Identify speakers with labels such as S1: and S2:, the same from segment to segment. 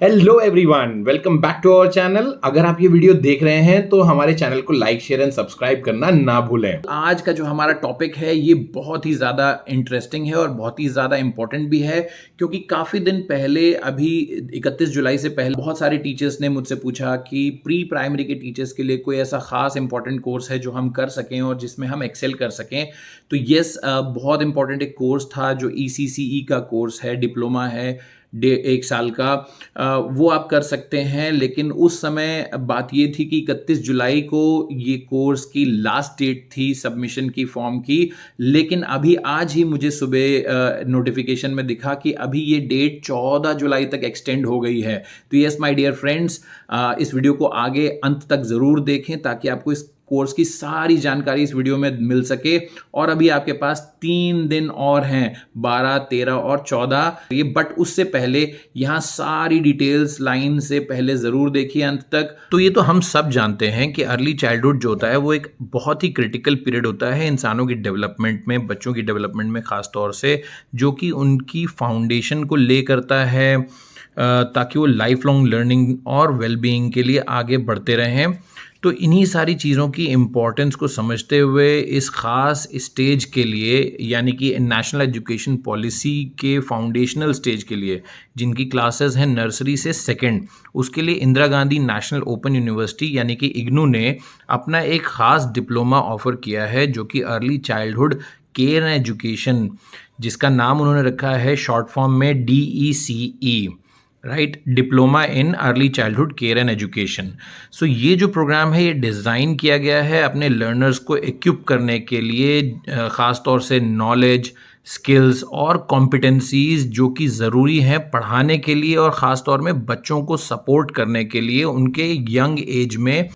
S1: Hello everyone, welcome back to our channel. अगर आप ये वीडियो देख रहे हैं तो हमारे चैनल को लाइक शेयर एंड सब्सक्राइब करना ना भूलें। आज का जो हमारा टॉपिक है ये बहुत ही ज़्यादा इंटरेस्टिंग है और बहुत ही ज़्यादा इंपॉर्टेंट भी है, क्योंकि काफ़ी दिन पहले, अभी 31 जुलाई से पहले बहुत सारे टीचर्स ने मुझसे पूछा कि प्री प्राइमरी के टीचर्स के लिए कोई ऐसा खास इंपॉर्टेंट कोर्स है जो हम कर सकें और जिसमें हम एक्सेल कर सकें। तो यस, बहुत इंपॉर्टेंट एक कोर्स था जो ECCE का कोर्स है, डिप्लोमा है, 1 साल का। वो आप कर सकते हैं, लेकिन उस समय बात ये थी कि 31 जुलाई को ये कोर्स की लास्ट डेट थी सबमिशन की फॉर्म की। लेकिन अभी आज ही मुझे सुबह नोटिफिकेशन में दिखा कि अभी ये डेट 14 जुलाई तक एक्सटेंड हो गई है। तो यस माय डियर फ्रेंड्स, इस वीडियो को आगे अंत तक ज़रूर देखें ताकि आपको इस कोर्स की सारी जानकारी इस वीडियो में मिल सके। और अभी आपके पास 3 दिन और हैं, 12, 13 और 14 ये। बट उससे पहले यहाँ सारी डिटेल्स लाइन से पहले ज़रूर देखिए अंत तक। तो ये तो हम सब जानते हैं कि अर्ली चाइल्डहुड जो होता है वो एक बहुत ही क्रिटिकल पीरियड होता है इंसानों की डेवलपमेंट में, बच्चों की डेवलपमेंट में ख़ास तौर से, जो कि उनकी फाउंडेशन को ले करता है ताकि वो लाइफ लॉन्ग लर्निंग और वेलबीइंग के लिए आगे बढ़ते रहें। तो इन्हीं सारी चीज़ों की इम्पोर्टेंस को समझते हुए इस ख़ास स्टेज के लिए, यानी कि नेशनल एजुकेशन पॉलिसी के फाउंडेशनल स्टेज के लिए, जिनकी क्लासेस हैं नर्सरी से सेकंड, उसके लिए Indira Gandhi national open university यानी कि इग्नू ने अपना एक ख़ास डिप्लोमा ऑफ़र किया है जो कि early childhood care and education, जिसका नाम उन्होंने रखा है शॉर्ट फॉर्म में DECE, right, diploma in early childhood care and education. So ये जो प्रोग्राम है ये डिज़ाइन किया गया है अपने लर्नर्स को इक्विप करने के लिए, ख़ास तौर से नॉलेज, स्किल्स और कॉम्पिटेंसीज़ जो कि ज़रूरी हैं पढ़ाने के लिए और ख़ास तौर में बच्चों को सपोर्ट करने के लिए उनके यंग एज में।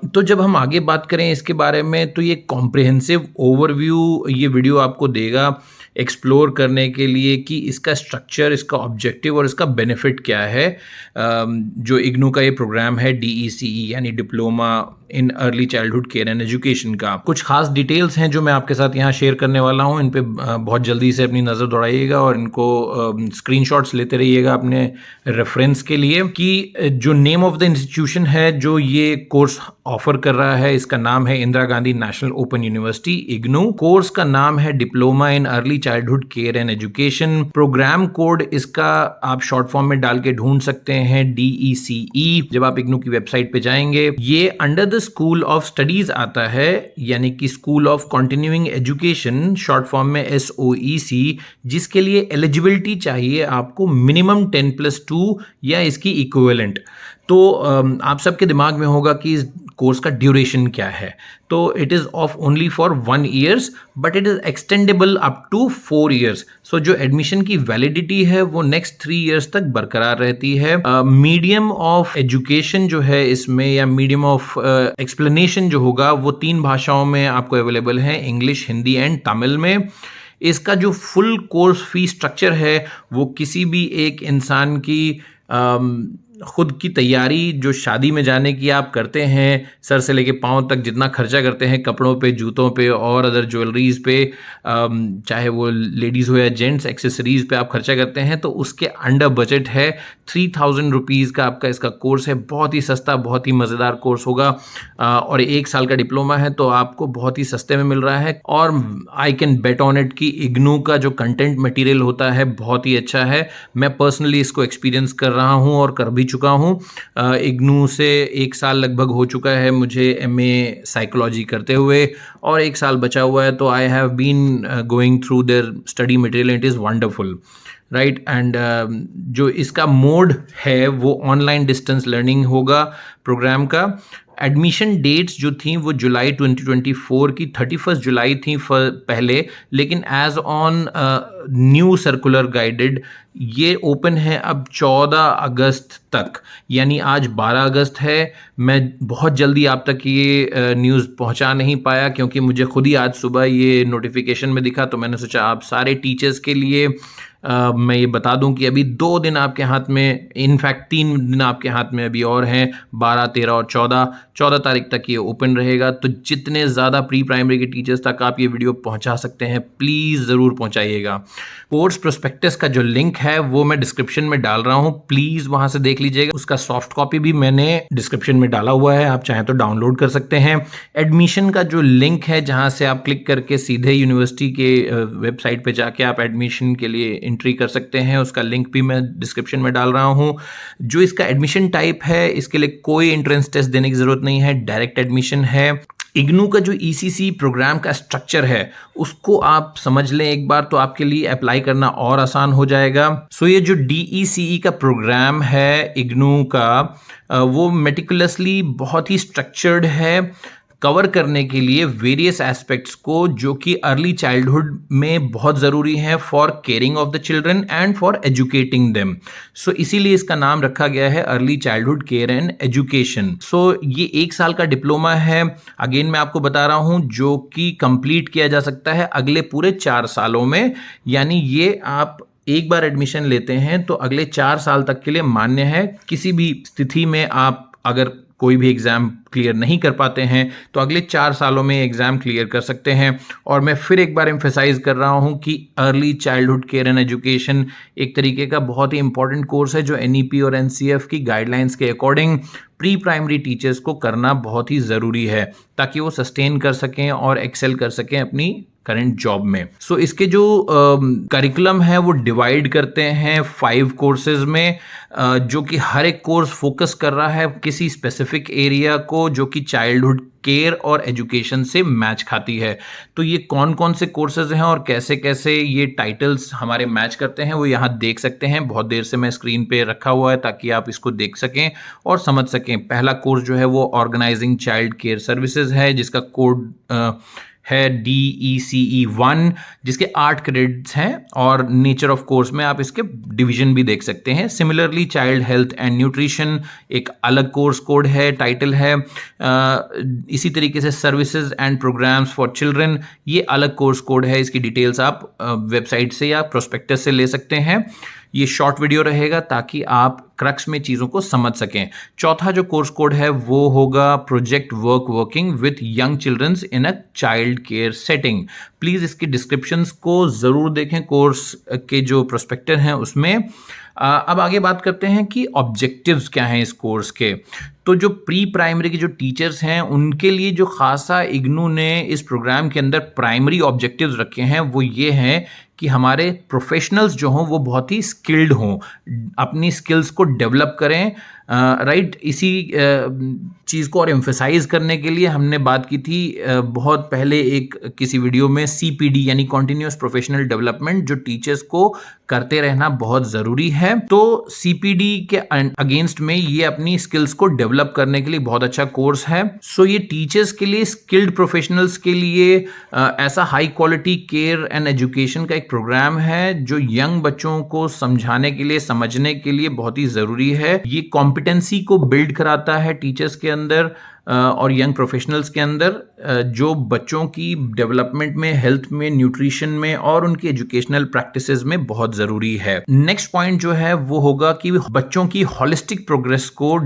S1: तो जब हम आगे बात करें इसके बारे में तो ये कॉम्प्रिहेंसिव ओवरव्यू ये वीडियो आपको देगा एक्सप्लोर करने के लिए कि इसका स्ट्रक्चर, इसका ऑब्जेक्टिव और इसका बेनिफिट क्या है। जो इग्नू का ये प्रोग्राम है DECE यानी diploma in early childhood care and education का, कुछ खास डिटेल्स हैं जो मैं आपके साथ यहाँ शेयर करने वाला हूँ। इन पे बहुत जल्दी से अपनी नज़र दौड़ाइएगा और इनको स्क्रीनशॉट्स लेते रहिएगा अपने रेफरेंस के लिए। कि जो नेम ऑफ द इंस्टीट्यूशन है जो ये कोर्स ऑफर कर रहा है, इसका नाम है Indira Gandhi national open university IGNOU. Course का नाम है diploma in early childhood care and education. Programme code इसका आप शॉर्ट फॉर्म में डाल के ढूंढ सकते हैं DECE। जब आप इग्नू की वेबसाइट पे जाएंगे, ये under the school of studies आता है, यानी कि school of continuing education, short form में SOEC, जिसके लिए एलिजिबिलिटी चाहिए आपको मिनिमम 10+2 या इसकी इक्विवेलेंट। तो आप सबके दिमाग में होगा कि इस कोर्स का ड्यूरेशन क्या है। तो it is of only for 1 year, but it is extendable up to 4 years। So जो एडमिशन की वैलिडिटी है वो नेक्स्ट 3 years तक बरकरार रहती है। मीडियम ऑफ एजुकेशन जो है इसमें, या मीडियम ऑफ एक्सप्लेनेशन जो होगा, वो 3 भाषाओं में आपको अवेलेबल है, इंग्लिश, हिंदी एंड तमिल में। इसका जो फुल कोर्स फी स्ट्रक्चर है वो किसी भी एक इंसान की खुद की तैयारी, जो शादी में जाने की आप करते हैं, सर से लेके पाँव तक जितना खर्चा करते हैं कपड़ों पे, जूतों पे और अदर ज्वेलरीज पे, चाहे वो लेडीज़ हो या जेंट्स, एक्सेसरीज पे आप खर्चा करते हैं, तो उसके अंडर बजट है। 3000 रुपीज़ का आपका इसका कोर्स है। बहुत ही सस्ता, बहुत ही मज़ेदार कोर्स होगा और 1 साल का डिप्लोमा है तो आपको बहुत ही सस्ते में मिल रहा है। और I can bet on it कि इग्नू का जो कंटेंट मटेरियल होता है बहुत ही अच्छा है। मैं पर्सनली इसको एक्सपीरियंस कर रहा हूँ और कर भी चुका हूँ। इग्नू से 1 साल लगभग हो चुका है मुझे MA साइकोलॉजी करते हुए, और 1 साल बचा हुआ है। तो I have been going through their study material, it is wonderful, right. And जो इसका मोड है वो ऑनलाइन डिस्टेंस लर्निंग होगा प्रोग्राम का। एडमिशन डेट्स जो थी वो जुलाई 2024 की 31 जुलाई थी पहले, लेकिन as on new circular guided ये ओपन है अब 14 अगस्त तक, यानी आज 12 अगस्त है। मैं बहुत जल्दी आप तक ये न्यूज़ पहुंचा नहीं पाया क्योंकि मुझे खुद ही आज सुबह ये नोटिफिकेशन में दिखा, तो मैंने सोचा आप सारे टीचर्स के लिए मैं ये बता दूं कि अभी 2 दिन आपके हाथ में, इनफैक्ट 3 दिन आपके हाथ में अभी और हैं, 12, 13 और 14 तारीख तक ये ओपन रहेगा। तो जितने ज़्यादा प्री प्राइमरी के टीचर्स तक आप ये वीडियो पहुंचा सकते हैं प्लीज़ ज़रूर पहुंचाइएगा। कोर्स प्रोस्पेक्टस का जो लिंक है वो मैं डिस्क्रिप्शन में डाल रहा हूँ, प्लीज़ वहां से देख लीजिएगा। उसका सॉफ्ट कॉपी भी मैंने डिस्क्रिप्शन में डाला हुआ है, आप चाहें तो डाउनलोड कर सकते हैं। एडमिशन का जो लिंक है जहां से आप क्लिक करके सीधे यूनिवर्सिटी के वेबसाइट पे जाके आप एडमिशन के लिए एंट्री कर सकते हैं, उसका लिंक भी मैं डिस्क्रिप्शन में डाल रहा हूं। जो इसका एडमिशन टाइप है, इसके लिए कोई एंट्रेंस टेस्ट देने की जरूरत नहीं है, डायरेक्ट एडमिशन है। इग्नू का जो ईसीसी प्रोग्राम का स्ट्रक्चर है उसको आप समझ लें एक बार, तो आपके लिए अप्लाई करना और आसान हो जाएगा। सो ये जो DECE का प्रोग्राम है इग्नू का, वो मेटिकुलसली बहुत ही स्ट्रक्चर्ड है, कवर करने के लिए वेरियस एस्पेक्ट्स को जो कि अर्ली चाइल्डहुड में बहुत ज़रूरी है for caring of the children and for educating them. So इसीलिए इसका नाम रखा गया है early childhood care and education. So ये 1 साल का डिप्लोमा है, अगेन मैं आपको बता रहा हूँ, जो कि कंप्लीट किया जा सकता है अगले पूरे 4 सालों में। यानी ये आप एक बार एडमिशन लेते हैं तो अगले 4 साल तक के लिए मान्य है। किसी भी स्थिति में आप अगर कोई भी एग्ज़ाम क्लियर नहीं कर पाते हैं तो अगले 4 सालों में एग्ज़ाम क्लियर कर सकते हैं। और मैं फिर एक बार एम्फेसाइज कर रहा हूं कि early childhood care and education एक तरीके का बहुत ही इंपॉर्टेंट कोर्स है जो NEP और NCF की गाइडलाइंस के अकॉर्डिंग प्री प्राइमरी टीचर्स को करना बहुत ही ज़रूरी है ताकि वो सस्टेन कर सकें और एक्सेल कर सकें अपनी करंट जॉब में। सो इसके जो करिकुलम है वो डिवाइड करते हैं 5 कोर्सेज में, जो कि हर एक कोर्स फोकस कर रहा है किसी स्पेसिफिक एरिया को जो कि चाइल्डहुड केयर और एजुकेशन से मैच खाती है। तो ये कौन कौन से कोर्सेज हैं और कैसे कैसे ये टाइटल्स हमारे मैच करते हैं वो यहाँ देख सकते हैं। बहुत देर से मैं स्क्रीन पे रखा हुआ है ताकि आप इसको देख सकें और समझ सकें। पहला कोर्स जो है वो ऑर्गेनाइजिंग चाइल्ड केयर सर्विसेज है, जिसका कोड है DECE1, जिसके 8 क्रेडिट्स हैं और नेचर ऑफ कोर्स में आप इसके डिवीजन भी देख सकते हैं। Similarly child health and nutrition एक अलग कोर्स कोड है, टाइटल है। इसी तरीके से services and programmes for children ये अलग कोर्स कोड है, इसकी डिटेल्स आप वेबसाइट से या प्रोस्पेक्टस से ले सकते हैं। ये शॉर्ट वीडियो रहेगा ताकि आप क्रक्स में चीज़ों को समझ सकें। चौथा जो कोर्स कोड है वो होगा project working with young children's in a child care setting. Please इसकी डिस्क्रिप्शंस को ज़रूर देखें कोर्स के जो प्रोस्पेक्टर हैं उसमें। अब आगे बात करते हैं कि ऑब्जेक्टिव्स क्या हैं इस कोर्स के। तो जो प्री प्राइमरी के जो टीचर्स हैं उनके लिए जो खासा इग्नू ने इस प्रोग्राम के अंदर प्राइमरी ऑब्जेक्टिव्स रखे हैं वो ये हैं कि हमारे प्रोफेशनल्स जो हों वो बहुत ही स्किल्ड हों, अपनी स्किल्स को डेवलप करें। राइट, इसी चीज़ को और एम्फेसाइज करने के लिए हमने बात की थी बहुत पहले एक किसी वीडियो में CPD यानी कॉन्टिन्यूस प्रोफेशनल डेवलपमेंट, जो टीचर्स को करते रहना बहुत ज़रूरी है। तो CPD के अगेंस्ट में ये अपनी स्किल्स को डेवलप करने के लिए बहुत अच्छा कोर्स है। सो ये टीचर्स के लिए, स्किल्ड प्रोफेशनल्स के लिए ऐसा high quality care and education का एक प्रोग्राम है जो यंग बच्चों को समझाने के लिए, समझने के लिए बहुत ही ज़रूरी है। ये कॉम्पिटेंसी को बिल्ड कराता है टीचर्स के अंदर और यंग प्रोफेशनल्स के अंदर, जो बच्चों की डेवलपमेंट में, हेल्थ में, न्यूट्रिशन में और उनकी एजुकेशनल प्रैक्टिसेस में बहुत ज़रूरी है। नेक्स्ट पॉइंट जो है वो होगा कि बच्चों की होलिस्टिक प्रोग्रेस को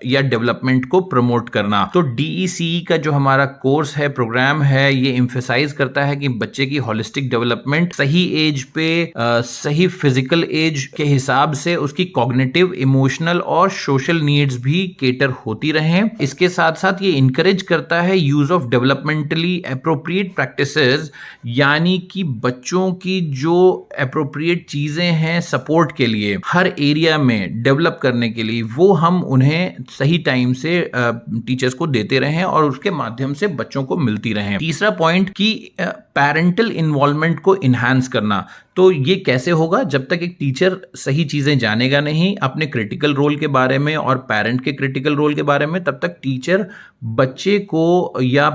S1: या डेवलपमेंट को प्रमोट करना। तो DECE का जो हमारा कोर्स है, प्रोग्राम है, ये एम्फेसाइज करता है कि बच्चे की होलिस्टिक डेवलपमेंट सही एज पे, सही फिजिकल एज के हिसाब से उसकी कॉग्निटिव, इमोशनल और सोशल नीड्स भी केटर होती रहें। इसके साथ साथ ये इनकरेज करता है use of developmentally appropriate practices, यानी कि बच्चों की जो एप्रोप्रिएट चीजें हैं सपोर्ट के लिए, हर एरिया में डेवलप करने के लिए, वो हम उन्हें सही टाइम से टीचर्स को देते रहें और उसके माध्यम से बच्चों को मिलती रहें। तीसरा पॉइंट कि पेरेंटल इन्वॉल्वमेंट को इन्हांस करना। तो ये कैसे होगा? जब तक एक टीचर सही चीज़ें जानेगा नहीं अपने क्रिटिकल रोल के बारे में और पेरेंट के क्रिटिकल रोल के बारे में, तब तक टीचर बच्चे को या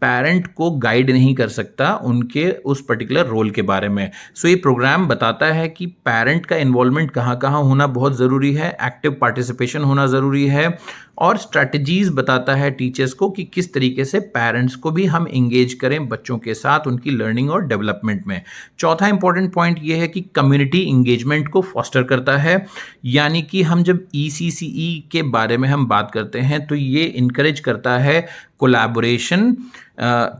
S1: पेरेंट को गाइड नहीं कर सकता उनके उस पर्टिकुलर रोल के बारे में। सो ये प्रोग्राम बताता है कि पेरेंट का इन्वॉल्वमेंट कहाँ कहाँ होना बहुत ज़रूरी है, एक्टिव पार्टिसिपेशन होना ज़रूरी है, और स्ट्रैटेजीज बताता है टीचर्स को कि किस तरीके से पेरेंट्स को भी हम इंगेज करें बच्चों के साथ उनकी लर्निंग और डेवलपमेंट में। चौथा इंपॉर्टेंट पॉइंट ये है कि कम्युनिटी इंगेजमेंट को फॉस्टर करता है, यानी कि हम जब ECCE के बारे में हम बात करते हैं तो ये इनकरेज करता है कोलैबोरेशन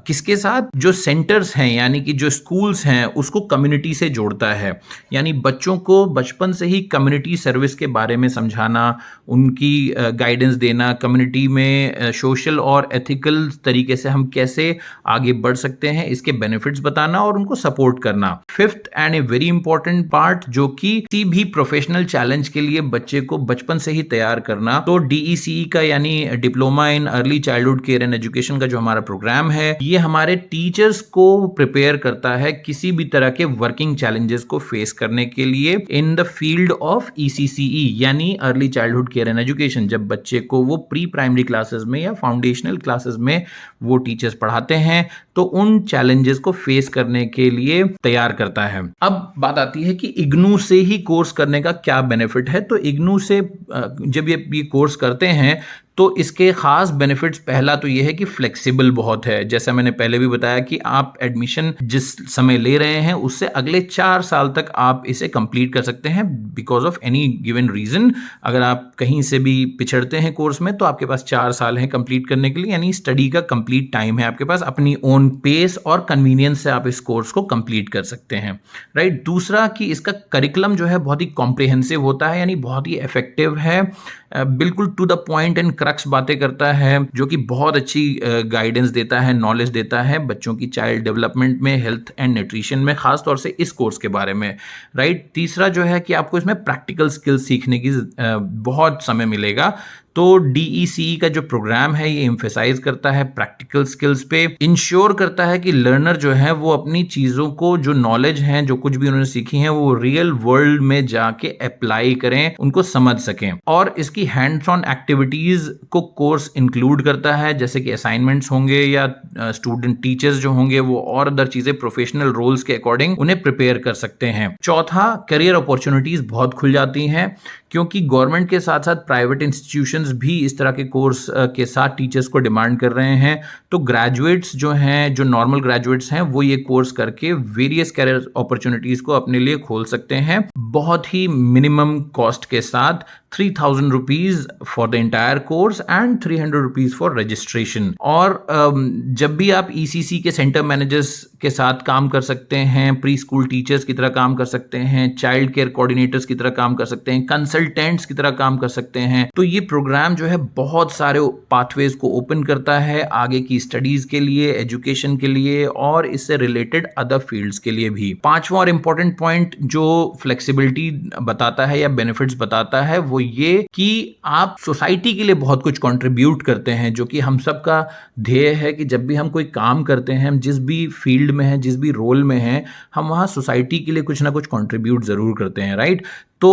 S1: किसके साथ, जो सेंटर्स हैं यानी कि जो स्कूल्स हैं उसको कम्युनिटी से जोड़ता है। यानी बच्चों को बचपन से ही कम्युनिटी सर्विस के बारे में समझाना, उनकी गाइडेंस देना, कम्युनिटी में सोशल और एथिकल तरीके से हम कैसे आगे बढ़ सकते हैं इसके बेनिफिट्स बताना और उनको सपोर्ट करना। Fifth and a very important part जो कि किसी भी प्रोफेशनल चैलेंज के लिए बच्चे को बचपन से ही तैयार करना, तो DECE का यानी diploma in early childhood care and education का जो हमारा प्रोग्राम है ये हमारे टीचर्स को प्रिपेयर करता है किसी भी तरह के वर्किंग चैलेंजेस को फेस करने के लिए in the field of ECCE यानी early childhood care and education. जब बच्चे को वो प्री प्राइमरी क्लासेस में या फाउंडेशनल क्लासेस में वो टीचर्स पढ़ाते हैं तो उन चैलेंजेस को फेस करने के लिए तैयार करता है। अब बात आती है कि इग्नू से ही कोर्स करने का क्या बेनिफिट है। तो इग्नू से जब ये कोर्स करते हैं तो इसके खास बेनिफिट्स, पहला तो ये है कि फ्लेक्सिबल बहुत है। जैसा मैंने पहले भी बताया कि आप एडमिशन जिस समय ले रहे हैं उससे अगले 4 साल तक आप इसे कंप्लीट कर सकते हैं because of any given reason. अगर आप कहीं से भी पिछड़ते हैं कोर्स में तो आपके पास 4 साल हैं कंप्लीट करने के लिए, यानी स्टडी का कंप्लीट टाइम है आपके पास। अपनी ओन पेस और कन्वीनियंस से आप इस कोर्स को कंप्लीट कर सकते हैं, राइट। दूसरा कि इसका करिकुलम जो है बहुत ही कॉम्प्रिहेंसिव होता है, यानी बहुत ही इफेक्टिव है, बिल्कुल to the point and crux बातें करता है, जो कि बहुत अच्छी गाइडेंस देता है, नॉलेज देता है बच्चों की चाइल्ड डेवलपमेंट में, हेल्थ एंड न्यूट्रिशन में, खास तौर से इस कोर्स के बारे में, राइट। तीसरा जो है कि आपको इसमें प्रैक्टिकल स्किल्स सीखने की बहुत समय मिलेगा। तो DECE का जो प्रोग्राम है ये एम्फेसाइज करता है प्रैक्टिकल स्किल्स पे, इंश्योर करता है कि लर्नर जो है वो अपनी चीज़ों को, जो नॉलेज है, जो कुछ भी उन्होंने सीखी है, वो रियल वर्ल्ड में जाके अप्लाई करें, उनको समझ सकें। और इसकी हैंड्स ऑन एक्टिविटीज़ को कोर्स इंक्लूड करता है, जैसे कि असाइनमेंट्स होंगे या स्टूडेंट टीचर्स जो होंगे वो और अदर चीज़ें प्रोफेशनल रोल्स के अकॉर्डिंग उन्हें प्रिपेयर कर सकते हैं। चौथा, करियर अपॉर्चुनिटीज़ बहुत खुल जाती हैं क्योंकि गवर्नमेंट के साथ साथ प्राइवेट इंस्टीट्यूशंस भी इस तरह के कोर्स के साथ टीचर्स को डिमांड कर रहे हैं। तो ग्रेजुएट्स जो हैं, जो नॉर्मल ग्रेजुएट्स हैं, वो ये कोर्स करके वेरियस करियर अपॉर्चुनिटीज़ को अपने लिए खोल सकते हैं बहुत ही मिनिमम कॉस्ट के साथ। 3000 rupees for the entire course and 300 rupees for registration. और जब भी आप ECC के सेंटर मैनेजर्स के साथ काम कर सकते हैं, प्री स्कूल टीचर्स की तरह काम कर सकते हैं, चाइल्ड केयर कोऑर्डिनेटर्स की तरह काम कर सकते हैं, कंसल्टेंट्स की तरह काम कर सकते हैं। तो ये प्रोग्राम जो है बहुत सारे पाथवेज को ओपन करता है आगे की स्टडीज के लिए, एजुकेशन के लिए और इससे रिलेटेड अदर फील्ड्स के लिए भी। पांचवा और इंपॉर्टेंट पॉइंट जो फ्लेक्सिबिलिटी बताता है या बेनिफिट्स बताता है वो ये कि आप सोसाइटी के लिए बहुत कुछ कंट्रीब्यूट करते हैं, जो कि हम सब का ध्येय है कि जब भी हम कोई काम करते हैं, हम जिस भी फील्ड में हैं, जिस भी रोल में हैं, हम वहाँ सोसाइटी के लिए कुछ ना कुछ कंट्रीब्यूट ज़रूर करते हैं, राइट। तो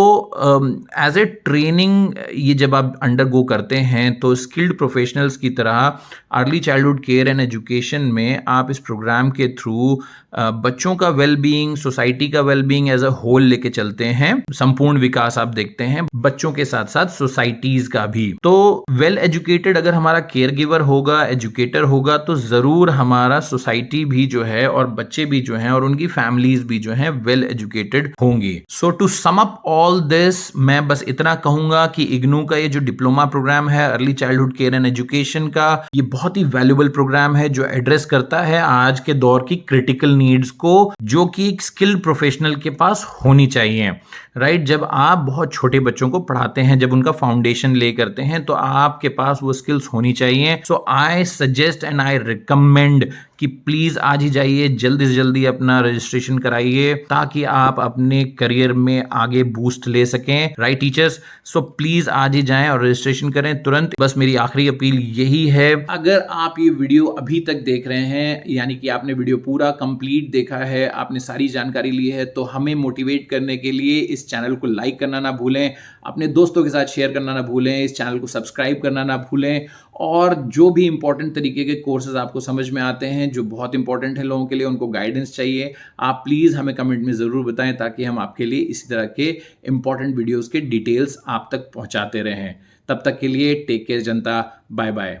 S1: एज ए ट्रेनिंग ये जब आप अंडरगो करते हैं तो स्किल्ड प्रोफेशनल्स की तरह early childhood care and education में आप इस प्रोग्राम के थ्रू बच्चों का वेलबींग, सोसाइटी का वेलबींग एज अ होल लेके चलते हैं। संपूर्ण विकास आप देखते हैं बच्चों के साथ साथ सोसाइटीज का भी। तो वेल एजुकेटेड अगर हमारा केयर गिवर होगा, एजुकेटर होगा, तो ज़रूर हमारा सोसाइटी भी जो है और बच्चे भी जो हैं और उनकी फैमिलीज भी जो हैं वेल एजुकेटेड होंगी। So to sum up all this, मैं बस इतना कहूंगा कि इग्नू का ये जो डिप्लोमा प्रोग्राम है early childhood care and education का, ये बहुत ही वैल्यूएबल प्रोग्राम है जो एड्रेस करता है आज के दौर की क्रिटिकल नीड्स को, जो कि एक स्किल्ड प्रोफेशनल के पास होनी चाहिए, राइट। जब आप बहुत छोटे बच्चों को पढ़ाते हैं, जब उनका फाउंडेशन ले करते हैं, तो आपके पास वो स्किल्स होनी चाहिए। So I suggest and I recommend कि प्लीज आज ही जाइए, जल्दी से जल्दी अपना रजिस्ट्रेशन कराइए ताकि आप अपने करियर में आगे बूस्ट ले सकें, राइट टीचर्स। सो प्लीज आज ही जाएं और रजिस्ट्रेशन करें तुरंत। बस मेरी आखिरी अपील यही है, अगर आप ये वीडियो अभी तक देख रहे हैं, यानी कि आपने वीडियो पूरा कंप्लीट देखा है, आपने सारी जानकारी ली है, तो हमें मोटिवेट करने के लिए इस इस चैनल को लाइक करना ना भूलें, अपने दोस्तों के साथ शेयर करना ना भूलें, इस चैनल को सब्सक्राइब करना ना भूलें। और जो भी इंपॉर्टेंट तरीके के कोर्सेज आपको समझ में आते हैं, जो बहुत इंपॉर्टेंट है लोगों के लिए, उनको गाइडेंस चाहिए, आप प्लीज़ हमें कमेंट में ज़रूर बताएं, ताकि हम आपके लिए इसी तरह के इंपॉर्टेंट वीडियोज़ के डिटेल्स आप तक पहुंचाते रहें। तब तक के लिए टेक केयर जनता, बाय बाय।